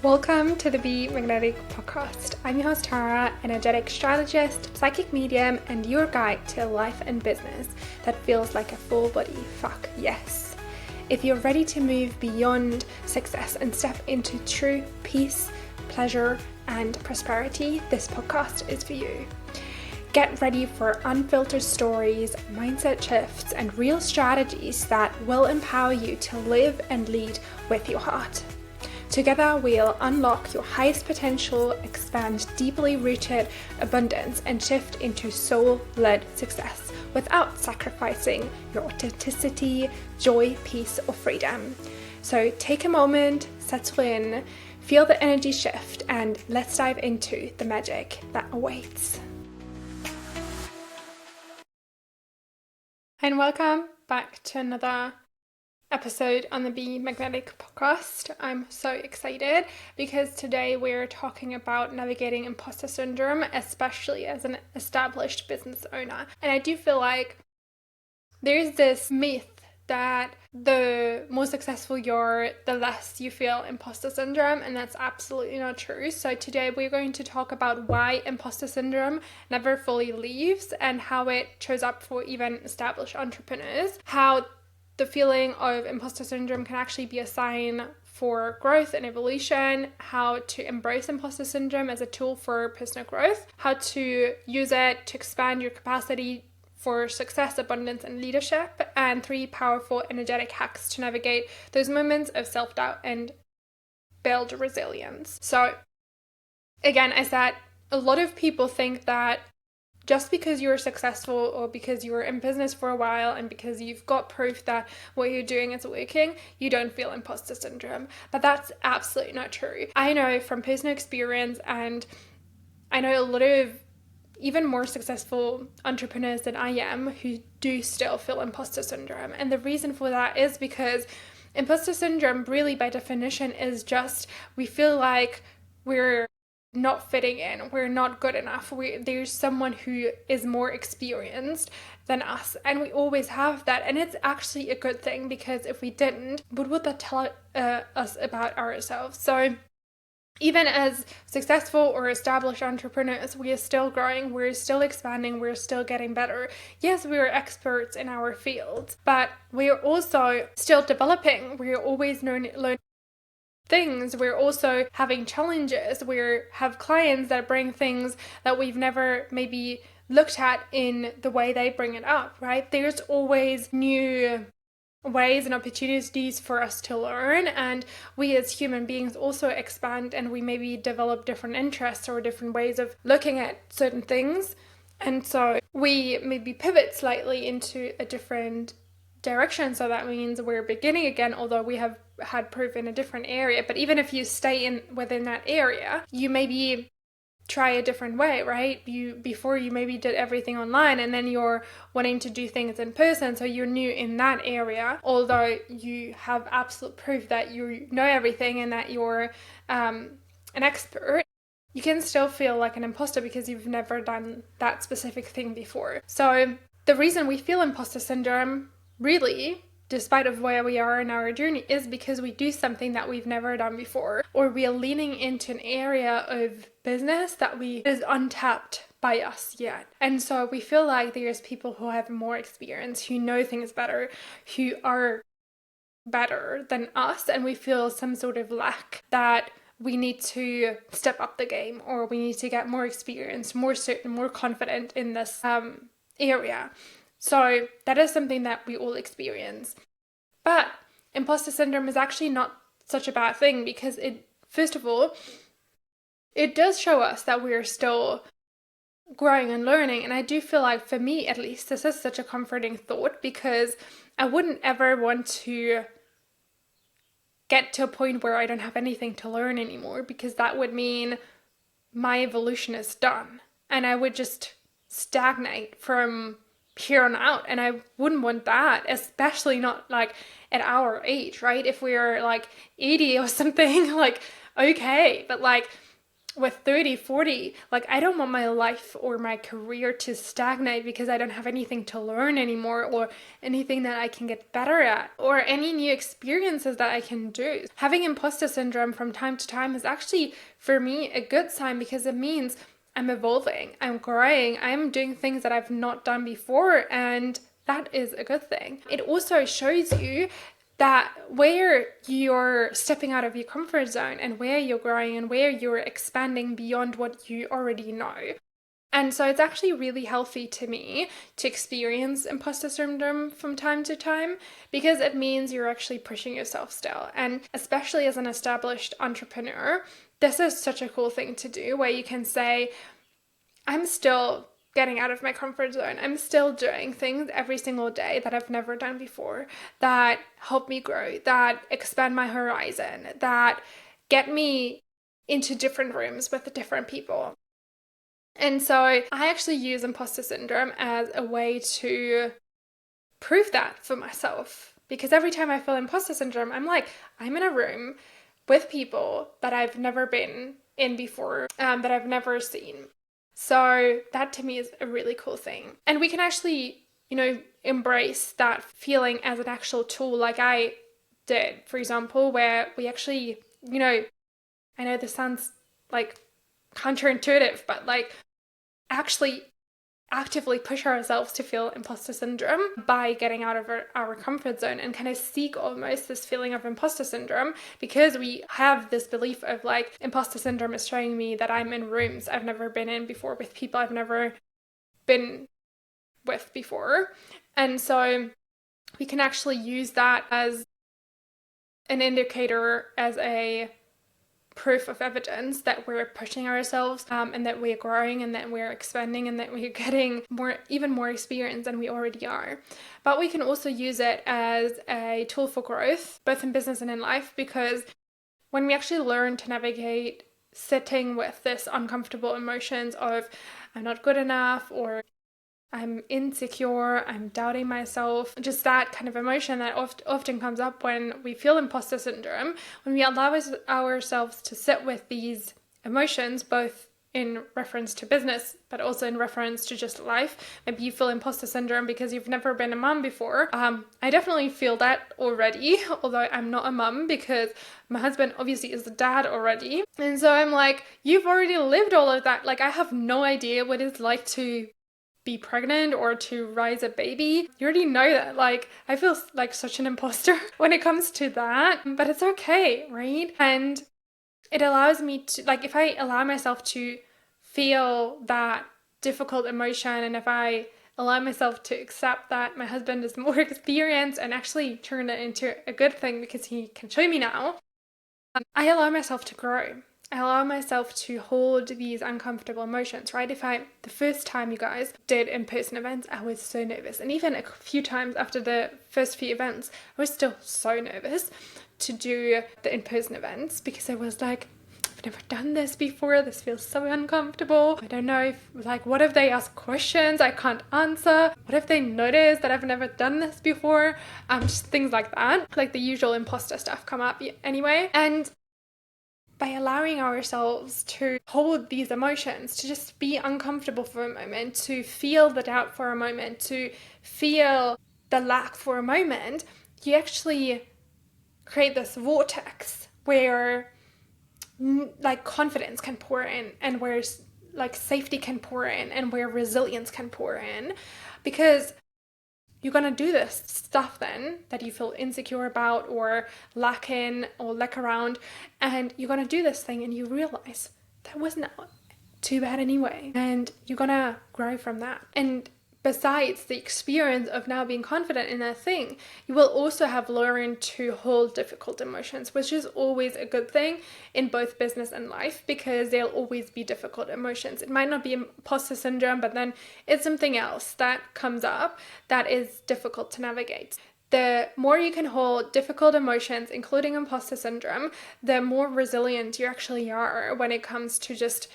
Welcome to the Be Magnetic podcast. I'm your host Tara, energetic strategist, psychic medium, and your guide to a life and business that feels like a full body fuck yes. If you're ready to move beyond success and step into true peace, pleasure, and prosperity, this podcast is for you. Get ready for unfiltered stories, mindset shifts, and real strategies that will empower you to live and lead with your heart. Together, we'll unlock your highest potential, expand deeply rooted abundance, and shift into soul-led success without sacrificing your authenticity, joy, peace, or freedom. So take a moment, settle in, feel the energy shift, and let's dive into the magic that awaits. And welcome back to another episode on the Be Magnetic podcast. I'm so excited because today we're talking about navigating imposter syndrome, especially as an established business owner. And I do feel like there's this myth that the more successful you are, the less you feel imposter syndrome, and that's absolutely not true. So today we're going to talk about why imposter syndrome never fully leaves and how it shows up for even established entrepreneurs, how the feeling of imposter syndrome can actually be a sign for growth and evolution, how to embrace imposter syndrome as a tool for personal growth, how to use it to expand your capacity for success, abundance, and leadership, and 3 powerful energetic hacks to navigate those moments of self-doubt and build resilience. So again, I said, a lot of people think that just because you're successful or because you're in business for a while and because you've got proof that what you're doing is working, you don't feel imposter syndrome. But that's absolutely not true. I know from personal experience, and I know a lot of even more successful entrepreneurs than I am who do still feel imposter syndrome. And the reason for that is because imposter syndrome really by definition is just we feel like we're not fitting in, we're not good enough, there's someone who is more experienced than us, and we always have that. And it's actually a good thing, because if we didn't, what would that tell us about ourselves? So even as successful or established entrepreneurs, we are still growing, we're still expanding, we're still getting better. Yes, we are experts in our field, but we are also still developing. We are always learning things. We're also having challenges. We have clients that bring things that we've never maybe looked at in the way they bring it up, right? There's always new ways and opportunities for us to learn, and we as human beings also expand, and we maybe develop different interests or different ways of looking at certain things, and so we maybe pivot slightly into a different direction. So that means we're beginning again, although we have had proof in a different area. But even if you stay within that area, you maybe try a different way, right? Before you maybe did everything online, and then you're wanting to do things in person, so you're new in that area, although you have absolute proof that you know everything and that you're an expert. You can still feel like an imposter because you've never done that specific thing before. So the reason we feel imposter syndrome, really, despite of where we are in our journey, is because we do something that we've never done before, or we are leaning into an area of business that is untapped by us yet. And so we feel like there's people who have more experience, who know things better, who are better than us, and we feel some sort of lack that we need to step up the game, or we need to get more experience, more certain, more confident in this area. So that is something that we all experience. But imposter syndrome is actually not such a bad thing, because first of all, it does show us that we're still growing and learning. And I do feel like, for me at least, this is such a comforting thought, because I wouldn't ever want to get to a point where I don't have anything to learn anymore, because that would mean my evolution is done and I would just stagnate from here on out, and I wouldn't want that, especially not like at our age, right? If we're like 80 or something, like okay, but like with 30, 40, like I don't want my life or my career to stagnate because I don't have anything to learn anymore or anything that I can get better at or any new experiences that I can do. Having imposter syndrome from time to time is actually for me a good sign because it means I'm evolving, I'm growing, I'm doing things that I've not done before, and that is a good thing. It also shows you that where you're stepping out of your comfort zone and where you're growing and where you're expanding beyond what you already know. And so it's actually really healthy to me to experience imposter syndrome from time to time because it means you're actually pushing yourself still. And especially as an established entrepreneur, this is such a cool thing to do where you can say, I'm still getting out of my comfort zone. I'm still doing things every single day that I've never done before that help me grow, that expand my horizon, that get me into different rooms with different people. And so I actually use imposter syndrome as a way to prove that for myself. Because every time I feel imposter syndrome, I'm like, I'm in a room with people that I've never been in before, that I've never seen. So that to me is a really cool thing. And we can actually, embrace that feeling as an actual tool, like I did, for example, where we actually, I know this sounds like counterintuitive, but like actually actively push ourselves to feel imposter syndrome by getting out of our comfort zone and kind of seek almost this feeling of imposter syndrome because we have this belief of like imposter syndrome is showing me that I'm in rooms I've never been in before with people I've never been with before. And so we can actually use that as an indicator, as a proof of evidence that we're pushing ourselves, and that we're growing and that we're expanding and that we're getting even more experience than we already are. But we can also use it as a tool for growth, both in business and in life, because when we actually learn to navigate sitting with this uncomfortable emotions of I'm not good enough or I'm insecure, I'm doubting myself, just that kind of emotion that often comes up when we feel imposter syndrome, when we allow ourselves to sit with these emotions, both in reference to business, but also in reference to just life. Maybe you feel imposter syndrome because you've never been a mom before. I definitely feel that already, although I'm not a mom because my husband obviously is a dad already. And so I'm like, you've already lived all of that. Like, I have no idea what it's like to be pregnant or to raise a baby. You already know that. Like, I feel like such an imposter when it comes to that, but it's okay, right? And it allows me to, like, if I allow myself to feel that difficult emotion and if I allow myself to accept that my husband is more experienced and actually turn it into a good thing because he can show me now, I allow myself to grow. I allow myself to hold these uncomfortable emotions, right? The first time you guys did in-person events, I was so nervous. And even a few times after the first few events, I was still so nervous to do the in-person events because I was like, I've never done this before. This feels so uncomfortable. I don't know what if they ask questions I can't answer? What if they notice that I've never done this before? Just things like that. Like the usual imposter stuff come up anyway. And by allowing ourselves to hold these emotions, to just be uncomfortable for a moment, to feel the doubt for a moment, to feel the lack for a moment, you actually create this vortex where like confidence can pour in and where like safety can pour in and where resilience can pour in, because you're going to do this stuff then that you feel insecure about or lack in or lack around, and you're going to do this thing and you realize that wasn't too bad anyway, and you're going to grow from that. And besides the experience of now being confident in that thing, you will also have learned to hold difficult emotions, which is always a good thing in both business and life, because there'll always be difficult emotions. It might not be imposter syndrome, but then it's something else that comes up that is difficult to navigate. The more you can hold difficult emotions, including imposter syndrome, the more resilient you actually are when it comes to just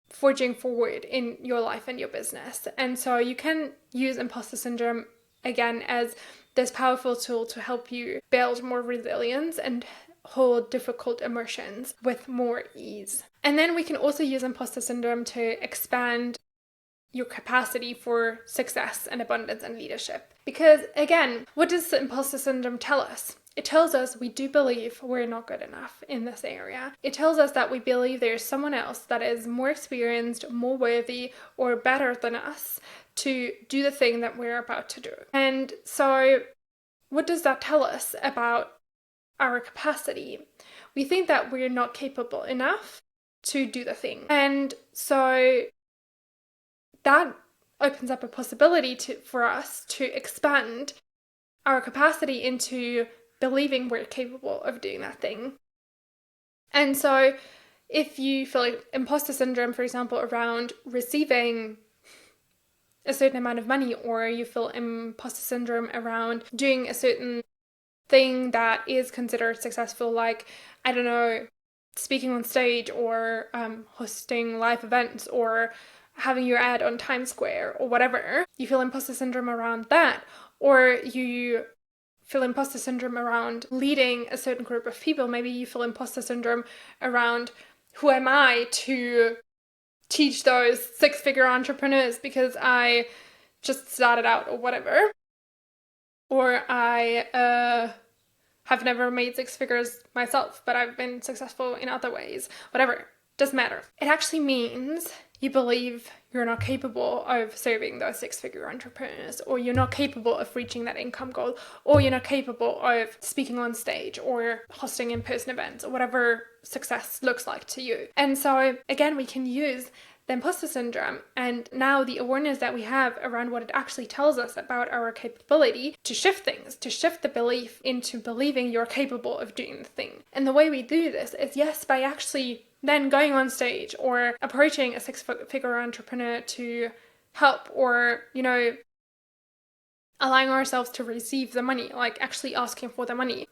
forging forward in your life and your business. And so you can use imposter syndrome again as this powerful tool to help you build more resilience and hold difficult emotions with more ease. And then we can also use imposter syndrome to expand your capacity for success and abundance and leadership. Because again, what does the imposter syndrome tell us? It tells us we do believe we're not good enough in this area. It tells us that we believe there's someone else that is more experienced, more worthy, or better than us to do the thing that we're about to do. And so what does that tell us about our capacity? We think that we're not capable enough to do the thing. And so that opens up a possibility for us to expand our capacity into believing we're capable of doing that thing. And so if you feel like imposter syndrome, for example, around receiving a certain amount of money, or you feel imposter syndrome around doing a certain thing that is considered successful, like, I don't know, speaking on stage, or hosting live events, or having your ad on Times Square, or whatever, you feel imposter syndrome around that, or you feel imposter syndrome around leading a certain group of people, maybe you feel imposter syndrome around, who am I to teach those six-figure entrepreneurs because I just started out, or whatever, or I have never made six figures myself, but I've been successful in other ways, whatever, doesn't matter. It actually means you believe you're not capable of serving those six-figure entrepreneurs, or you're not capable of reaching that income goal, or you're not capable of speaking on stage or hosting in-person events, or whatever success looks like to you. And so again, we can use the imposter syndrome and now the awareness that we have around what it actually tells us about our capability to shift things, to shift the belief into believing you're capable of doing the thing. And the way we do this is, yes, by actually then going on stage or approaching a six-figure entrepreneur to help, or, you know, allowing ourselves to receive the money, like actually asking for the money.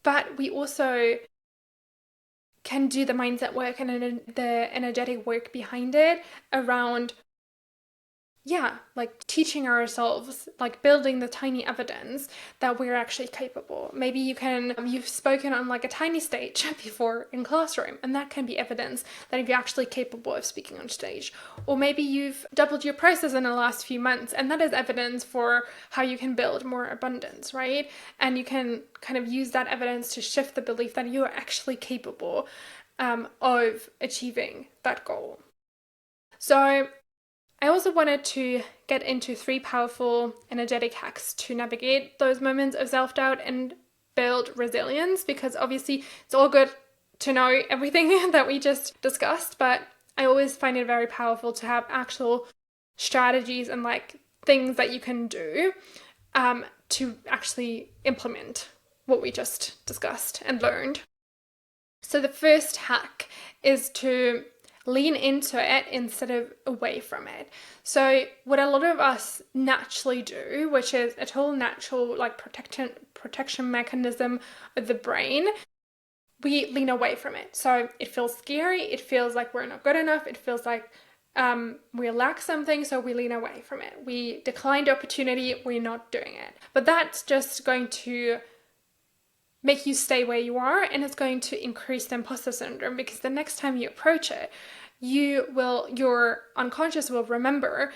But we also can do the mindset work and the energetic work behind it around, like teaching ourselves, like building the tiny evidence that we're actually capable. Maybe you've spoken on like a tiny stage before in classroom, and that can be evidence that you're actually capable of speaking on stage. Or maybe you've doubled your prices in the last few months, and that is evidence for how you can build more abundance, right? And you can kind of use that evidence to shift the belief that you are actually capable of achieving that goal. So I also wanted to get into 3 powerful energetic hacks to navigate those moments of self-doubt and build resilience, because obviously it's all good to know everything that we just discussed, but I always find it very powerful to have actual strategies and like things that you can do to actually implement what we just discussed and learned. So the first hack is to lean into it instead of away from it. So what a lot of us naturally do, which is a total natural like protection mechanism of the brain, we lean away from it. So it feels scary, it feels like we're not good enough, it feels like we lack something, so we lean away from it. We declined opportunity, we're not doing it. But that's just going to make you stay where you are, and it's going to increase the imposter syndrome, because the next time you approach it, your unconscious will remember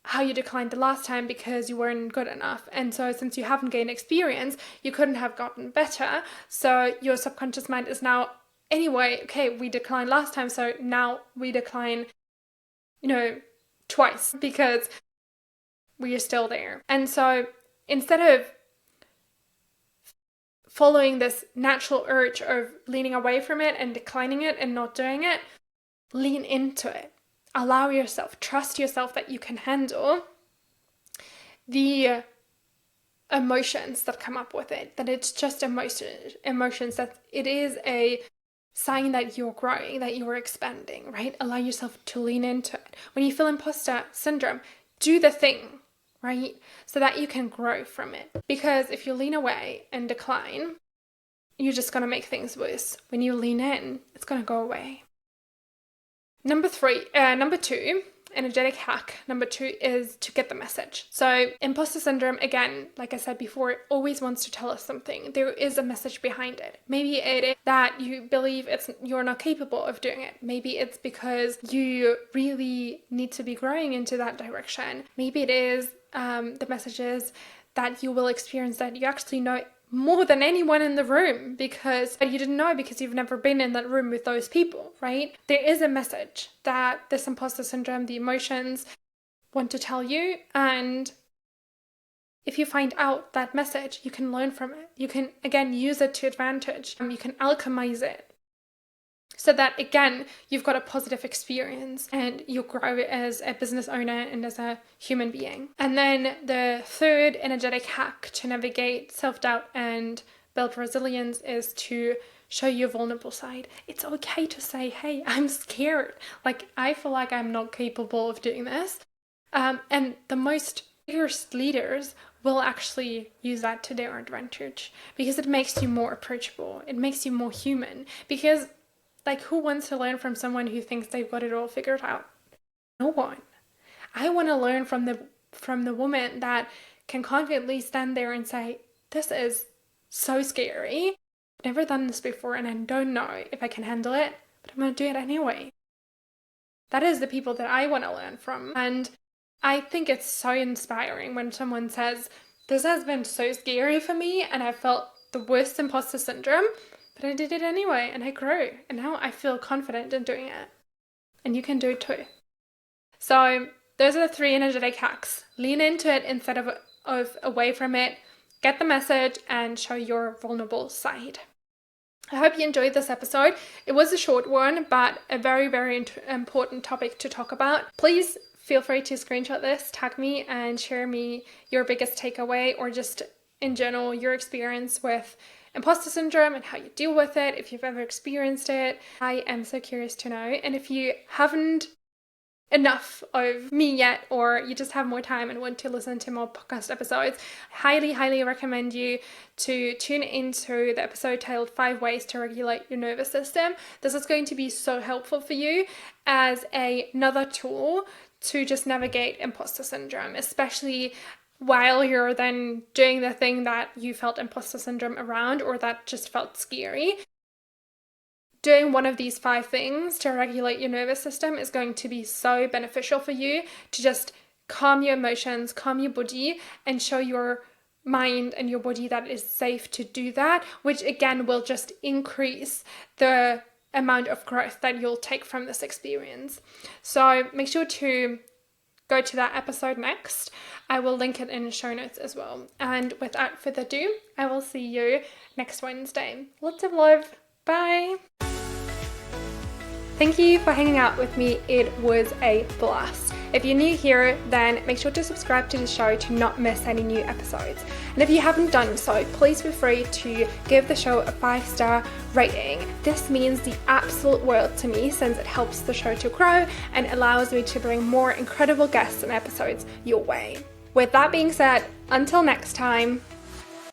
how you declined the last time because you weren't good enough. And so since you haven't gained experience, you couldn't have gotten better. So your subconscious mind is now, anyway, okay, we declined last time, so now we decline, twice because we are still there. And so instead of following this natural urge of leaning away from it and declining it and not doing it, lean into it. Allow yourself, trust yourself that you can handle the emotions that come up with it, that it's just emotions, that it is a sign that you're growing, that you're expanding, right? Allow yourself to lean into it. When you feel imposter syndrome, do the thing, right? So that you can grow from it. Because if you lean away and decline, you're just going to make things worse. When you lean in, it's going to go away. Number 2 energetic hack number 2 is to get the message. So imposter syndrome, again, like I said before, it always wants to tell us something. There is a message behind it. Maybe it is that you believe you're not capable of doing it. Maybe it's because you really need to be growing into that direction. Maybe it is the message is that you will experience that you actually know more than anyone in the room because you didn't know because you've never been in that room with those people, right? There is a message that this imposter syndrome, the emotions want to tell you, and if you find out that message, you can learn from it. You can, again, use it to advantage. You can alchemize it so that, again, you've got a positive experience and you grow as a business owner and as a human being. And then the third energetic hack to navigate self-doubt and build resilience is to show your vulnerable side. It's okay to say, hey, I'm scared. Like, I feel like I'm not capable of doing this. And the most fierce leaders will actually use that to their advantage because it makes you more approachable. It makes you more human because, like, who wants to learn from someone who thinks they've got it all figured out? No one. I want to learn from the woman that can confidently stand there and say, this is so scary. I've never done this before and I don't know if I can handle it, but I'm going to do it anyway. That is the people that I want to learn from. And I think it's so inspiring when someone says, this has been so scary for me and I felt the worst imposter syndrome, but I did it anyway and I grew and now I feel confident in doing it. And you can do it too. So those are the 3 energetic hacks. Lean into it instead of away from it. Get the message and show your vulnerable side. I hope you enjoyed this episode. It was a short one, but a very, very important topic to talk about. Please feel free to screenshot this, tag me, and share me your biggest takeaway or just in general your experience with imposter syndrome and how you deal with it, if you've ever experienced it. I am so curious to know. And if you haven't enough of me yet, or you just have more time and want to listen to more podcast episodes, I highly, highly recommend you to tune into the episode titled 5 Ways to Regulate Your Nervous System. This is going to be so helpful for you as another tool to just navigate imposter syndrome, especially while you're then doing the thing that you felt imposter syndrome around or that just felt scary. Doing one of these 5 things to regulate your nervous system is going to be so beneficial for you to just calm your emotions, calm your body, and show your mind and your body that it is safe to do that, which again will just increase the amount of growth that you'll take from this experience. So make sure to go to that episode next. I will link it in the show notes as well. And without further ado, I will see you next Wednesday. Lots of love. Bye. Thank you for hanging out with me. It was a blast. If you're new here, then make sure to subscribe to the show to not miss any new episodes. And if you haven't done so, please feel free to give the show a 5-star rating. This means the absolute world to me since it helps the show to grow and allows me to bring more incredible guests and episodes your way. With that being said, until next time,